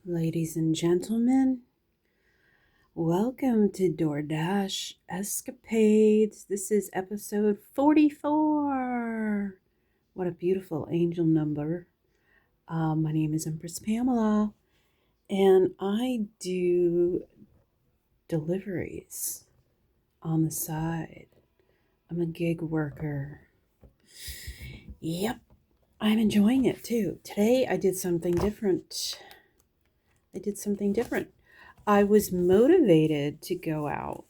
Ladies and gentlemen, welcome to DoorDash Escapades. This is episode 44. What a beautiful angel number. My name is Empress Pamela, and I do deliveries on the side. I'm a gig worker. Yep, I'm enjoying it too. Today I did something different. I was motivated to go out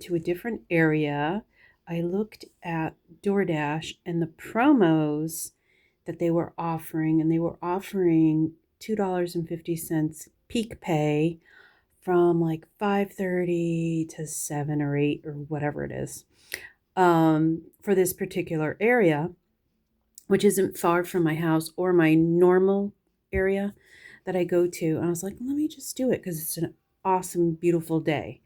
to a different area. I looked at DoorDash and the promos that they were offering, and they were offering $2.50 peak pay from like 5:30 to 7 or 8 or whatever it is for this particular area, which isn't far from my house or my normal area that I go to. And I was like, let me just do it because it's an awesome, beautiful day.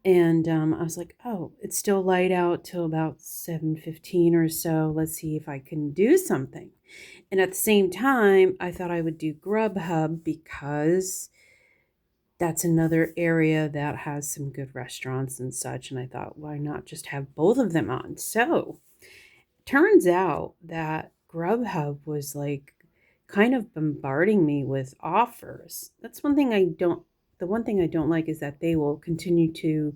And I was like, oh, it's still light out till about 7:15 or so. Let's see if I can do something. And at the same time, I thought I would do Grubhub because that's another area that has some good restaurants and such. And I thought, why not just have both of them on? So turns out that Grubhub was like kind of bombarding me with offers. That's one thing I don't, the one thing I don't like is that they will continue to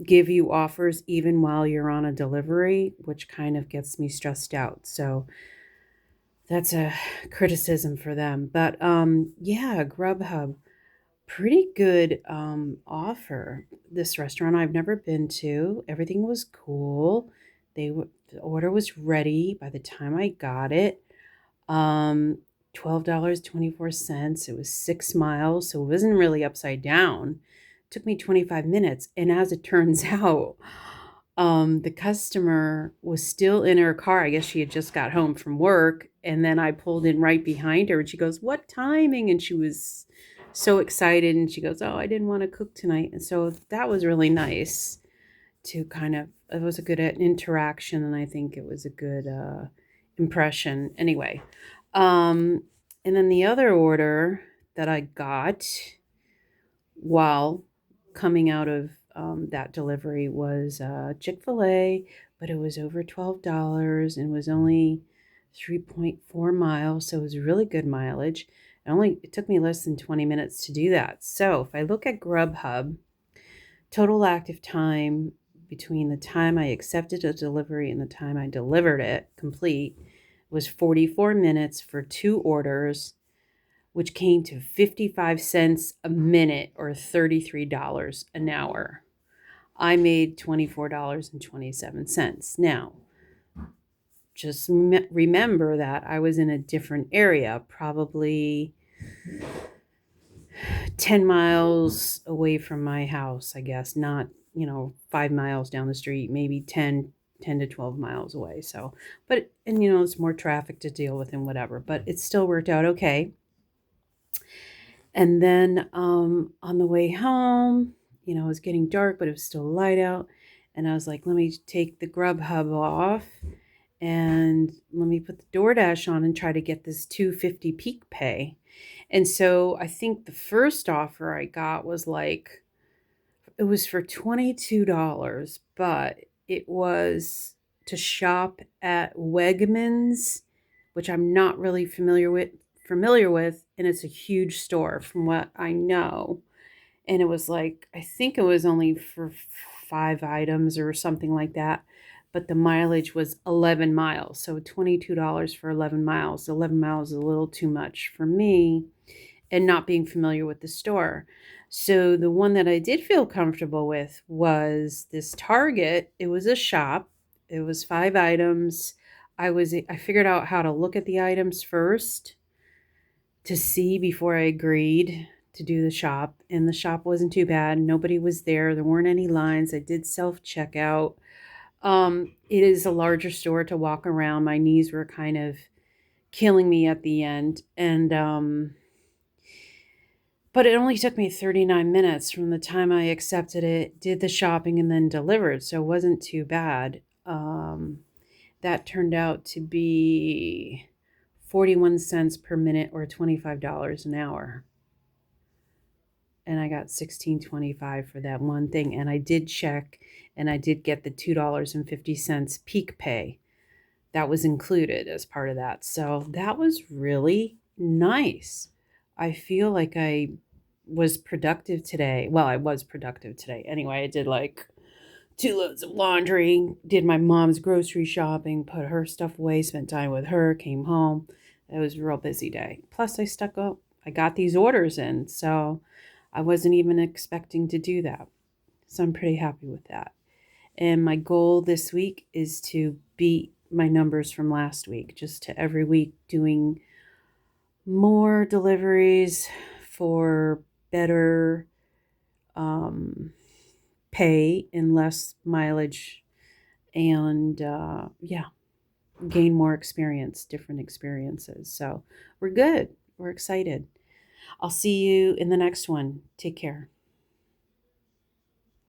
give you offers even while you're on a delivery, which kind of gets me stressed out. So that's a criticism for them. But yeah, Grubhub, pretty good offer. This restaurant I've never been to. Everything was cool. The order was ready by the time I got it. Um $12.24. It was 6 miles, so it wasn't really upside down. It took me 25 minutes. And as it turns out, the customer was still in her car. I guess she had just got home from work. And then I pulled in right behind her and she goes, "What timing?" And she was so excited. And she goes, "Oh, I didn't want to cook tonight." And so that was really nice to kind of, it was a good interaction. And I think it was a good impression. Anyway, um, and then the other order that I got while coming out of that delivery was Chick-fil-A, but it was over $12 and was only 3.4 miles, so it was really good mileage. It took me less than 20 minutes to do that. So if I look at Grubhub, total active time between the time I accepted a delivery and the time I delivered it complete was 44 minutes for two orders, which came to 55 cents a minute or $33 an hour. I made $24.27. Now, just remember that I was in a different area, probably 10 miles away from my house, I guess, not, 5 miles down the street, maybe 10 to 12 miles away. So, and it's more traffic to deal with and whatever, but it still worked out okay. And then on the way home, it was getting dark, but it was still light out. And I was like, let me take the Grubhub off and let me put the DoorDash on and try to get this 250 peak pay. And so I think the first offer I got was like, it was for $22, but it was to shop at Wegmans, which I'm not really familiar with, and it's a huge store from what I know. And it was like, I think it was only for 5 items or something like that, but the mileage was 11 miles. So $22 for 11 miles. 11 miles is a little too much for me, and not being familiar with the store. So the one that I did feel comfortable with was this Target. It was a shop. It was 5 items. I figured out how to look at the items first to see before I agreed to do the shop. And the shop wasn't too bad. Nobody was there. There weren't any lines. I did self-checkout. It is a larger store to walk around. My knees were kind of killing me at the end. And but it only took me 39 minutes from the time I accepted it, did the shopping, and then delivered. So it wasn't too bad. That turned out to be 41 cents per minute or $25 an hour. And I got $16.25 for that one thing. And I did check and I did get the $2.50 peak pay. That was included as part of that. So that was really nice. I feel like I was productive today. Well, I was productive today. Anyway, I did like 2 loads of laundry, did my mom's grocery shopping, put her stuff away, spent time with her, came home. It was a real busy day. Plus, I got these orders in, so I wasn't even expecting to do that. So I'm pretty happy with that. And my goal this week is to beat my numbers from last week, just to every week doing more deliveries for better pay and less mileage, and yeah, gain more experience, different experiences. So we're good. We're excited. I'll see you in the next one. Take care.